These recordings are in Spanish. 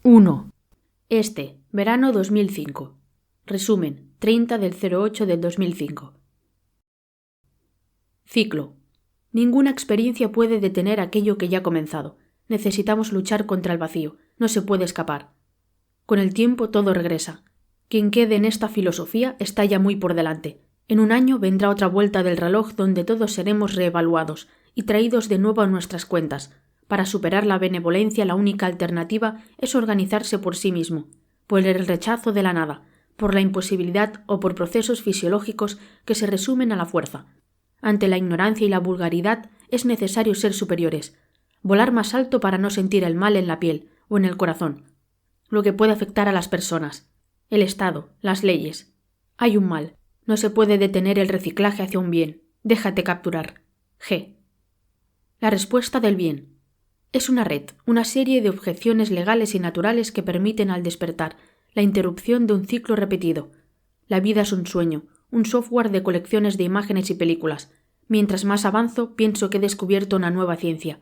1. Verano 2005. Resumen, 30 del 08 del 2005. Ciclo. Ninguna experiencia puede detener aquello que ya ha comenzado. Necesitamos luchar contra el vacío. No se puede escapar. Con el tiempo todo regresa. Quien quede en esta filosofía está ya muy por delante. En un año vendrá otra vuelta del reloj donde todos seremos reevaluados y traídos de nuevo a nuestras cuentas. Para superar la benevolencia, la única alternativa es organizarse por sí mismo, por el rechazo de la nada, por la imposibilidad o por procesos fisiológicos que se resumen a la fuerza. Ante la ignorancia y la vulgaridad es necesario ser superiores, volar más alto para no sentir el mal en la piel o en el corazón, lo que puede afectar a las personas, el Estado, las leyes. Hay un mal, no se puede detener el reciclaje hacia un bien. Déjate capturar. G. La respuesta del bien. Es una red, una serie de objeciones legales y naturales que permiten al despertar la interrupción de un ciclo repetido. La vida es un sueño, un software de colecciones de imágenes y películas. Mientras más avanzo, pienso que he descubierto una nueva ciencia.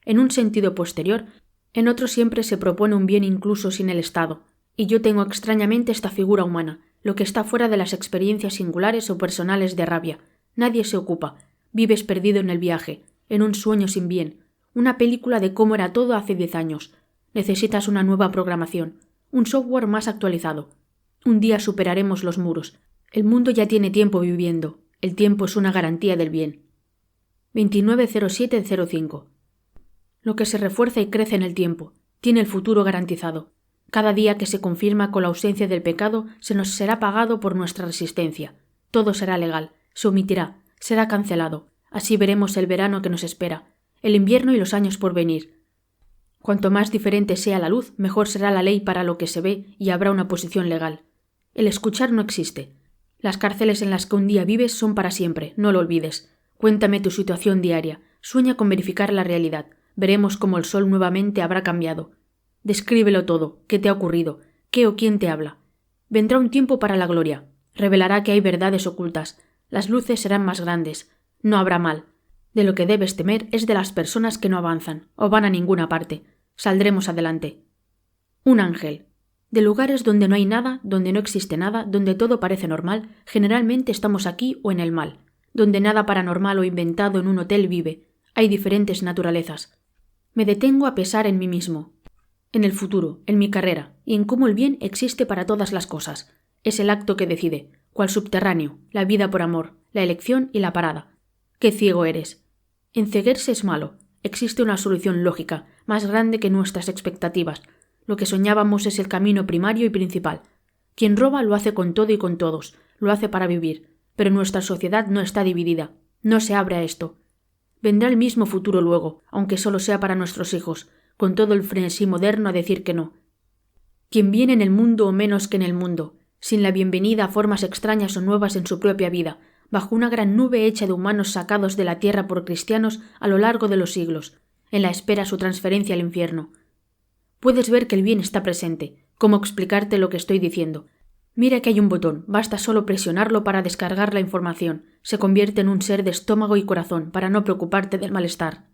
En un sentido posterior, en otro siempre se propone un bien incluso sin el Estado, y yo tengo extrañamente esta figura humana, lo que está fuera de las experiencias singulares o personales de rabia. Nadie se ocupa. Vives perdido en el viaje, en un sueño sin bien. Una película de cómo era todo hace 10 años. Necesitas una nueva programación, un software más actualizado. Un día superaremos los muros. El mundo ya tiene tiempo viviendo. El tiempo es una garantía del bien. 290705. Lo que se refuerza y crece en el tiempo tiene el futuro garantizado. Cada día que se confirma con la ausencia del pecado se nos será pagado por nuestra resistencia. Todo será legal, se omitirá, será cancelado. Así veremos el verano que nos espera, el invierno y los años por venir. Cuanto más diferente sea la luz, mejor será la ley para lo que se ve y habrá una posición legal. El escuchar no existe. Las cárceles en las que un día vives son para siempre, no lo olvides. Cuéntame tu situación diaria, sueña con verificar la realidad. Veremos cómo el sol nuevamente habrá cambiado. Descríbelo todo, qué te ha ocurrido, qué o quién te habla. Vendrá un tiempo para la gloria, revelará que hay verdades ocultas, las luces serán más grandes, no habrá mal. De lo que debes temer es de las personas que no avanzan, o van a ninguna parte. Saldremos adelante. Un ángel. De lugares donde no hay nada, donde no existe nada, donde todo parece normal, generalmente estamos aquí o en el mal. Donde nada paranormal o inventado en un hotel vive. Hay diferentes naturalezas. Me detengo a pensar en mí mismo, en el futuro, en mi carrera, y en cómo el bien existe para todas las cosas. Es el acto que decide, cual subterráneo, la vida por amor, la elección y la parada. ¡Qué ciego eres! Enceguerse es malo. Existe una solución lógica, más grande que nuestras expectativas. Lo que soñábamos es el camino primario y principal. Quien roba lo hace con todo y con todos, lo hace para vivir. Pero nuestra sociedad no está dividida, no se abre a esto. Vendrá el mismo futuro luego, aunque solo sea para nuestros hijos, con todo el frenesí moderno a decir que no. Quien viene en el mundo o menos que en el mundo, sin la bienvenida a formas extrañas o nuevas en su propia vida, bajo una gran nube hecha de humanos sacados de la tierra por cristianos a lo largo de los siglos, en la espera su transferencia al infierno. Puedes ver que el bien está presente. ¿Cómo explicarte lo que estoy diciendo? Mira que hay un botón, basta solo presionarlo para descargar la información. Se convierte en un ser de estómago y corazón para no preocuparte del malestar.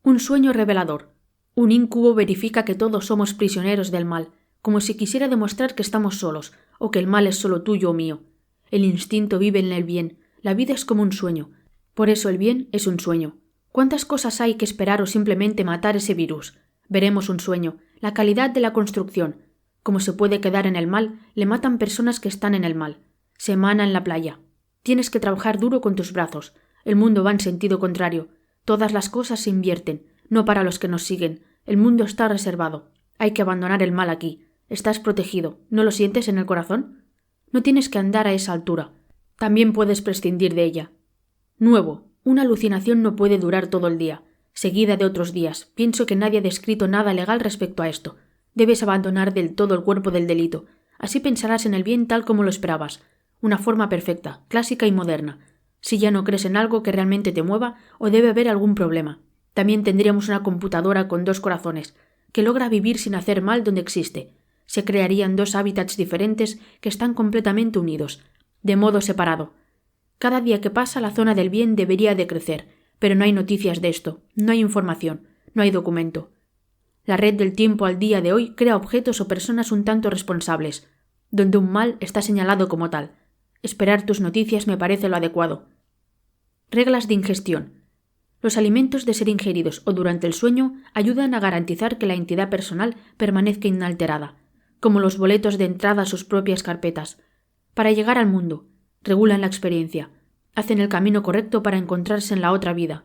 Un sueño revelador. Un íncubo verifica que todos somos prisioneros del mal, como si quisiera demostrar que estamos solos, o que el mal es solo tuyo o mío. El instinto vive en el bien, la vida es como un sueño. Por eso el bien es un sueño. ¿Cuántas cosas hay que esperar o simplemente matar ese virus? Veremos un sueño, la calidad de la construcción. Como se puede quedar en el mal, le matan personas que están en el mal. Se emana en la playa. Tienes que trabajar duro con tus brazos. El mundo va en sentido contrario. Todas las cosas se invierten, no para los que nos siguen. El mundo está reservado. Hay que abandonar el mal aquí. Estás protegido. ¿No lo sientes en el corazón? No tienes que andar a esa altura. También puedes prescindir de ella. Nuevo. Una alucinación no puede durar todo el día. Seguida de otros días. Pienso que nadie ha descrito nada legal respecto a esto. Debes abandonar del todo el cuerpo del delito. Así pensarás en el bien tal como lo esperabas. Una forma perfecta, clásica y moderna. Si ya no crees en algo que realmente te mueva, o debe haber algún problema. También tendríamos una computadora con 2 corazones, que logra vivir sin hacer mal donde existe. Se crearían 2 hábitats diferentes que están completamente unidos, de modo separado. Cada día que pasa la zona del bien debería de crecer, pero no hay noticias de esto, no hay información, no hay documento. La red del tiempo al día de hoy crea objetos o personas un tanto responsables, donde un mal está señalado como tal. Esperar tus noticias me parece lo adecuado. Reglas de ingestión. Los alimentos de ser ingeridos o durante el sueño ayudan a garantizar que la entidad personal permanezca inalterada, como los boletos de entrada a sus propias carpetas. Para llegar al mundo, regulan la experiencia, hacen el camino correcto para encontrarse en la otra vida.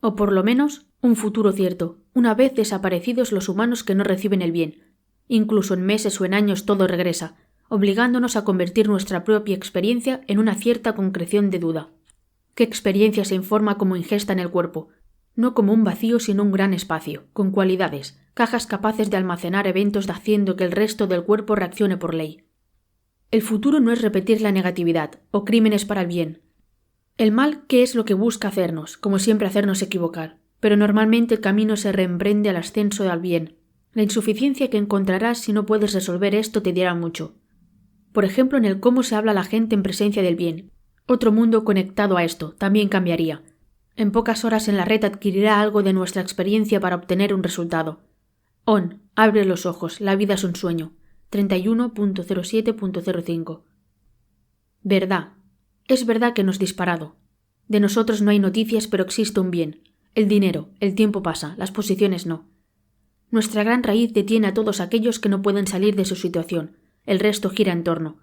O por lo menos, un futuro cierto, una vez desaparecidos los humanos que no reciben el bien. Incluso en meses o en años todo regresa, obligándonos a convertir nuestra propia experiencia en una cierta concreción de duda. ¿Qué experiencia se informa como ingesta en el cuerpo? No como un vacío sino un gran espacio, con cualidades, cajas capaces de almacenar eventos haciendo que el resto del cuerpo reaccione por ley. El futuro no es repetir la negatividad, o crímenes para el bien. El mal, ¿qué es lo que busca hacernos? Como siempre hacernos equivocar. Pero normalmente el camino se reemprende al ascenso al bien. La insuficiencia que encontrarás si no puedes resolver esto te dirá mucho. Por ejemplo, en el cómo se habla a la gente en presencia del bien. Otro mundo conectado a esto también cambiaría. En pocas horas en la red adquirirá algo de nuestra experiencia para obtener un resultado. Abre los ojos, la vida es un sueño. 31.07.05. Verdad. Es verdad que nos disparado. De nosotros no hay noticias, pero existe un bien. El dinero, el tiempo pasa, las posiciones no. Nuestra gran raíz detiene a todos aquellos que no pueden salir de su situación. El resto gira en torno.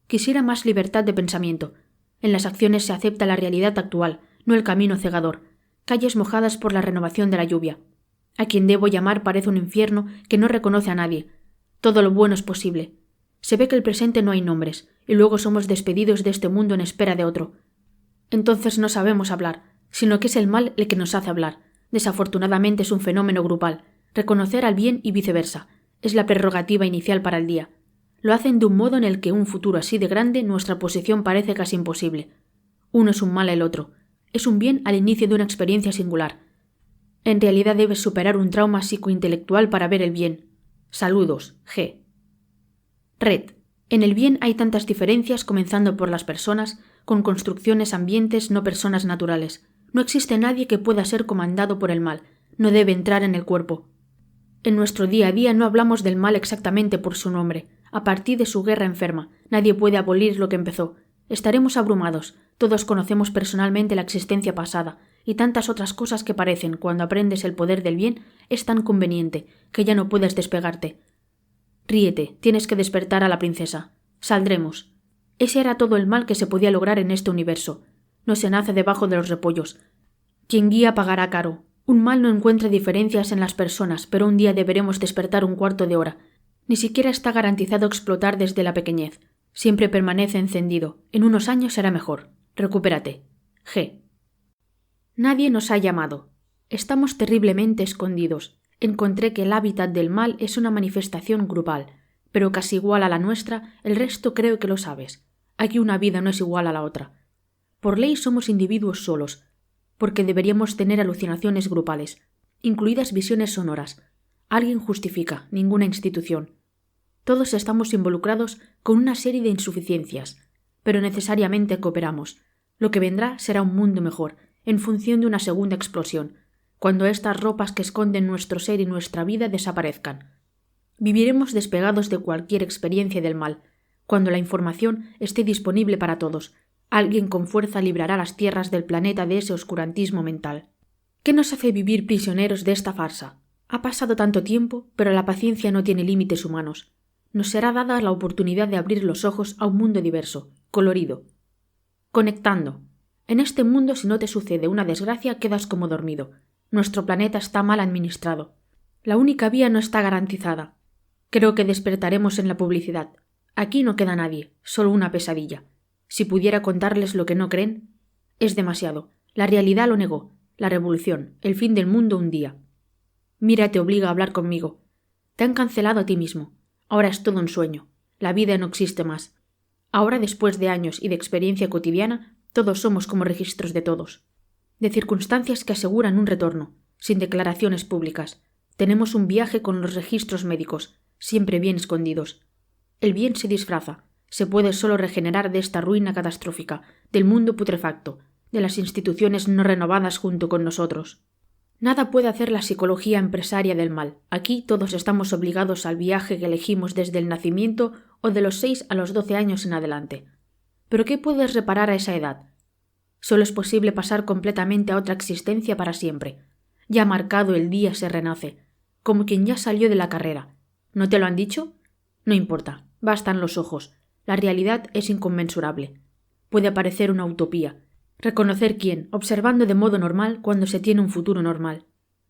Quisiera más libertad de pensamiento. En las acciones se acepta la realidad actual, no el camino cegador. Calles mojadas por la renovación de la lluvia. A quien debo llamar parece un infierno que no reconoce a nadie. Todo lo bueno es posible. Se ve que el presente no hay nombres, y luego somos despedidos de este mundo en espera de otro. Entonces no sabemos hablar, sino que es el mal el que nos hace hablar. Desafortunadamente es un fenómeno grupal. Reconocer al bien y viceversa. Es la prerrogativa inicial para el día. Lo hacen de un modo en el que un futuro así de grande nuestra posición parece casi imposible. Uno es un mal el otro. Es un bien al inicio de una experiencia singular. En realidad debes superar un trauma psicointelectual para ver el bien. Saludos, G. Red. En el bien hay tantas diferencias, comenzando por las personas, con construcciones, ambientes, no personas naturales. No existe nadie que pueda ser comandado por el mal. No debe entrar en el cuerpo. En nuestro día a día no hablamos del mal exactamente por su nombre. A partir de su guerra enferma, nadie puede abolir lo que empezó. Estaremos abrumados. Todos conocemos personalmente la existencia pasada, y tantas otras cosas que parecen, cuando aprendes el poder del bien, es tan conveniente, que ya no puedes despegarte. Ríete, tienes que despertar a la princesa. Saldremos. Ese era todo el mal que se podía lograr en este universo. No se nace debajo de los repollos. Quien guía pagará caro. Un mal no encuentra diferencias en las personas, pero un día deberemos despertar un cuarto de hora. Ni siquiera está garantizado explotar desde la pequeñez. Siempre permanece encendido. En unos años será mejor. Recupérate. G. Nadie nos ha llamado. Estamos terriblemente escondidos. Encontré que el hábitat del mal es una manifestación grupal, pero casi igual a la nuestra, el resto creo que lo sabes. Aquí una vida no es igual a la otra. Por ley somos individuos solos, porque deberíamos tener alucinaciones grupales, incluidas visiones sonoras. Alguien justifica, ninguna institución. Todos estamos involucrados con una serie de insuficiencias, pero necesariamente cooperamos. Lo que vendrá será un mundo mejor, en función de una segunda explosión, cuando estas ropas que esconden nuestro ser y nuestra vida desaparezcan. Viviremos despegados de cualquier experiencia del mal. Cuando la información esté disponible para todos, alguien con fuerza librará las tierras del planeta de ese oscurantismo mental. ¿Qué nos hace vivir prisioneros de esta farsa? Ha pasado tanto tiempo, pero la paciencia no tiene límites humanos. Nos será dada la oportunidad de abrir los ojos a un mundo diverso, colorido. Conectando. En este mundo, si no te sucede una desgracia, quedas como dormido. Nuestro planeta está mal administrado. La única vía no está garantizada. Creo que despertaremos en la publicidad. Aquí no queda nadie, solo una pesadilla. Si pudiera contarles lo que no creen, es demasiado. La realidad lo negó. La revolución, el fin del mundo un día. Mira, te obliga a hablar conmigo. Te han cancelado a ti mismo. Ahora es todo un sueño. La vida no existe más. Ahora, después de años y de experiencia cotidiana, todos somos como registros de todos. De circunstancias que aseguran un retorno, sin declaraciones públicas. Tenemos un viaje con los registros médicos, siempre bien escondidos. El bien se disfraza. Se puede solo regenerar de esta ruina catastrófica, del mundo putrefacto, de las instituciones no renovadas junto con nosotros. Nada puede hacer la psicología empresaria del mal. Aquí todos estamos obligados al viaje que elegimos desde el nacimiento o de los 6 a los 12 años en adelante. ¿Pero qué puedes reparar a esa edad? Solo es posible pasar completamente a otra existencia para siempre. Ya marcado el día se renace, como quien ya salió de la carrera. ¿No te lo han dicho? No importa, bastan los ojos. La realidad es inconmensurable. Puede parecer una utopía. Reconocer quién, observando de modo normal cuando se tiene un futuro normal.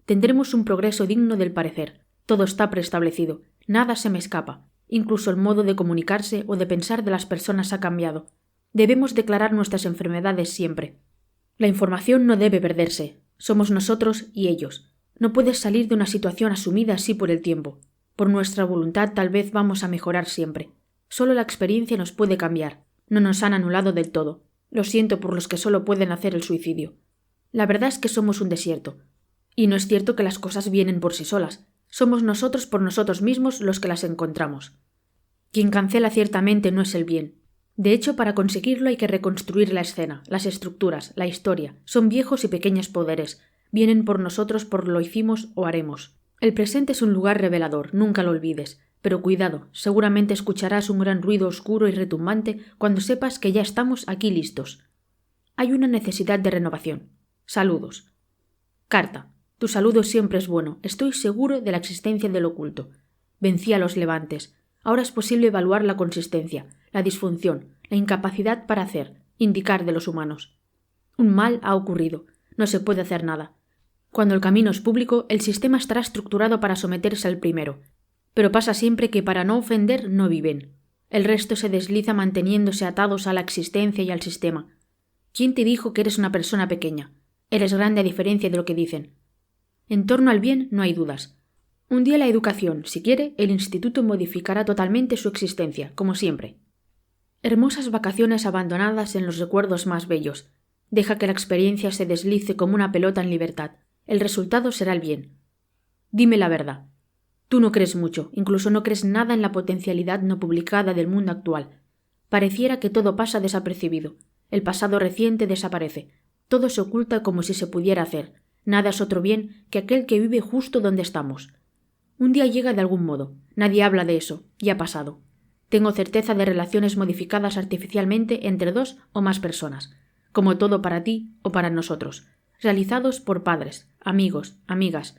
Tendremos un progreso digno del parecer. Todo está preestablecido. Nada se me escapa. Incluso el modo de comunicarse o de pensar de las personas ha cambiado. Debemos declarar nuestras enfermedades siempre. La información no debe perderse. Somos nosotros y ellos. No puedes salir de una situación asumida así por el tiempo. Por nuestra voluntad tal vez vamos a mejorar siempre. Solo la experiencia nos puede cambiar. No nos han anulado del todo. Lo siento por los que solo pueden hacer el suicidio. La verdad es que somos un desierto. Y no es cierto que las cosas vienen por sí solas. Somos nosotros por nosotros mismos los que las encontramos. Quien cancela ciertamente no es el bien. De hecho, para conseguirlo hay que reconstruir la escena, las estructuras, la historia. Son viejos y pequeños poderes. Vienen por nosotros por lo hicimos o haremos. El presente es un lugar revelador, nunca lo olvides. Pero cuidado, seguramente escucharás un gran ruido oscuro y retumbante cuando sepas que ya estamos aquí listos. Hay una necesidad de renovación. Saludos. Carta. Tu saludo siempre es bueno. Estoy seguro de la existencia del oculto. Vencí a los levantes. Ahora es posible evaluar la consistencia, la disfunción, la incapacidad para hacer, indicar de los humanos. Un mal ha ocurrido. No se puede hacer nada. Cuando el camino es público, el sistema estará estructurado para someterse al primero. Pero pasa siempre que para no ofender no viven. El resto se desliza manteniéndose atados a la existencia y al sistema. ¿Quién te dijo que eres una persona pequeña? Eres grande a diferencia de lo que dicen. En torno al bien no hay dudas. Un día la educación, si quiere, el instituto modificará totalmente su existencia, como siempre. Hermosas vacaciones abandonadas en los recuerdos más bellos. Deja que la experiencia se deslice como una pelota en libertad. El resultado será el bien. Dime la verdad. Tú no crees mucho, incluso no crees nada en la potencialidad no publicada del mundo actual. Pareciera que todo pasa desapercibido. El pasado reciente desaparece. Todo se oculta como si se pudiera hacer. Nada es otro bien que aquel que vive justo donde estamos. Un día llega de algún modo. Nadie habla de eso. Ya ha pasado. Tengo certeza de relaciones modificadas artificialmente entre 2 o más personas. Como todo para ti o para nosotros. Realizados por padres, amigos, amigas,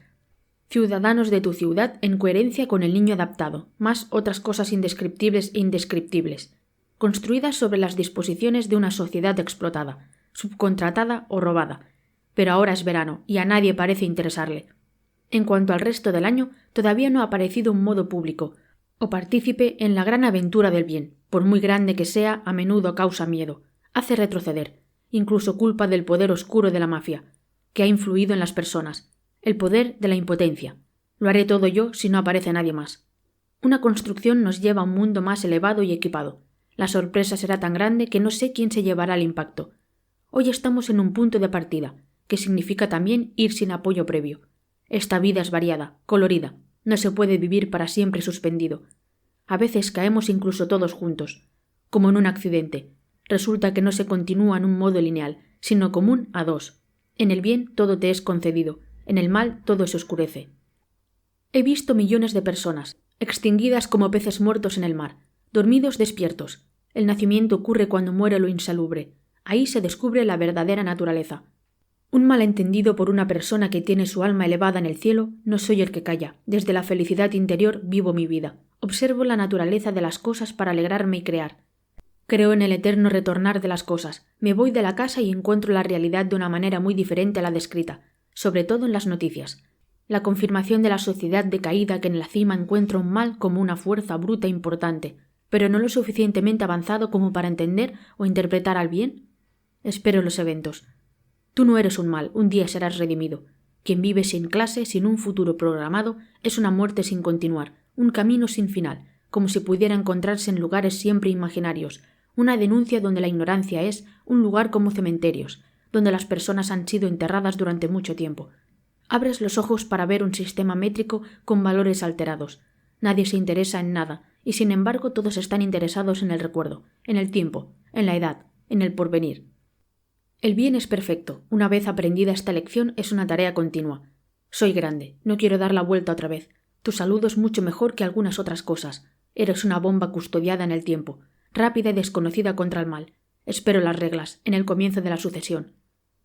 ciudadanos de tu ciudad en coherencia con el niño adaptado, más otras cosas indescriptibles e indescriptibles, construidas sobre las disposiciones de una sociedad explotada, subcontratada o robada. Pero ahora es verano y a nadie parece interesarle. En cuanto al resto del año, todavía no ha aparecido un modo público o partícipe en la gran aventura del bien. Por muy grande que sea, a menudo causa miedo, hace retroceder, incluso culpa del poder oscuro de la mafia, que ha influido en las personas. El poder de la impotencia. Lo haré todo yo si no aparece nadie más. Una construcción nos lleva a un mundo más elevado y equipado. La sorpresa será tan grande que no sé quién se llevará el impacto. Hoy estamos en un punto de partida, que significa también ir sin apoyo previo. Esta vida es variada, colorida. No se puede vivir para siempre suspendido. A veces caemos incluso todos juntos, como en un accidente. Resulta que no se continúa en un modo lineal, sino común a 2. En el bien todo te es concedido. En el mal todo se oscurece. He visto millones de personas, extinguidas como peces muertos en el mar, dormidos despiertos. El nacimiento ocurre cuando muere lo insalubre. Ahí se descubre la verdadera naturaleza. Un malentendido por una persona que tiene su alma elevada en el cielo, no soy el que calla. Desde la felicidad interior vivo mi vida. Observo la naturaleza de las cosas para alegrarme y crear. Creo en el eterno retornar de las cosas. Me voy de la casa y encuentro la realidad de una manera muy diferente a la descrita, sobre todo en las noticias. La confirmación de la sociedad decaída que en la cima encuentra un mal como una fuerza bruta e importante, pero no lo suficientemente avanzado como para entender o interpretar al bien. Espero los eventos. Tú no eres un mal, un día serás redimido. Quien vive sin clase, sin un futuro programado, es una muerte sin continuar, un camino sin final, como si pudiera encontrarse en lugares siempre imaginarios, una denuncia donde la ignorancia es un lugar como cementerios, donde las personas han sido enterradas durante mucho tiempo. Abres los ojos para ver un sistema métrico con valores alterados. Nadie se interesa en nada, y sin embargo todos están interesados en el recuerdo, en el tiempo, en la edad, en el porvenir. El bien es perfecto. Una vez aprendida esta lección es una tarea continua. Soy grande, no quiero dar la vuelta otra vez. Tu saludo es mucho mejor que algunas otras cosas. Eres una bomba custodiada en el tiempo, rápida y desconocida contra el mal. Espero las reglas, en el comienzo de la sucesión.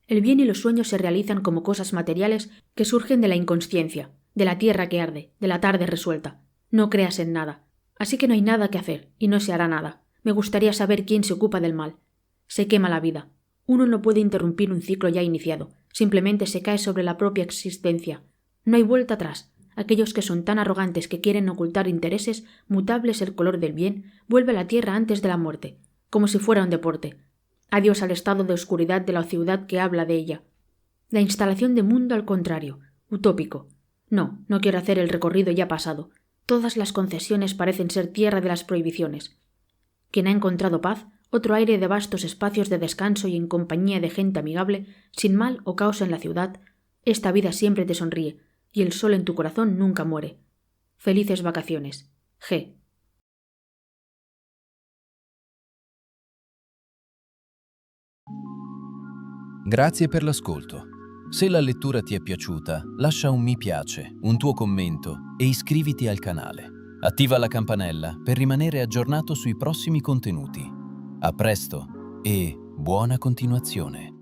El bien y los sueños se realizan como cosas materiales que surgen de la inconsciencia, de la tierra que arde, de la tarde resuelta. No creas en nada. Así que no hay nada que hacer, y no se hará nada. Me gustaría saber quién se ocupa del mal. Se quema la vida. Uno no puede interrumpir un ciclo ya iniciado. Simplemente se cae sobre la propia existencia. No hay vuelta atrás. Aquellos que son tan arrogantes que quieren ocultar intereses mutables el color del bien, vuelve a la tierra antes de la muerte, como si fuera un deporte. Adiós al estado de oscuridad de la ciudad que habla de ella. La instalación de mundo al contrario, utópico. No, no quiero hacer el recorrido ya pasado. Todas las concesiones parecen ser tierra de las prohibiciones. Quien ha encontrado paz, otro aire de vastos espacios de descanso y en compañía de gente amigable, sin mal o caos en la ciudad, esta vida siempre te sonríe, y el sol en tu corazón nunca muere. Felices vacaciones. G. Grazie per l'ascolto. Se la lettura ti è piaciuta, lascia un mi piace, un tuo commento e iscriviti al canale. Attiva la campanella per rimanere aggiornato sui prossimi contenuti. A presto e buona continuazione.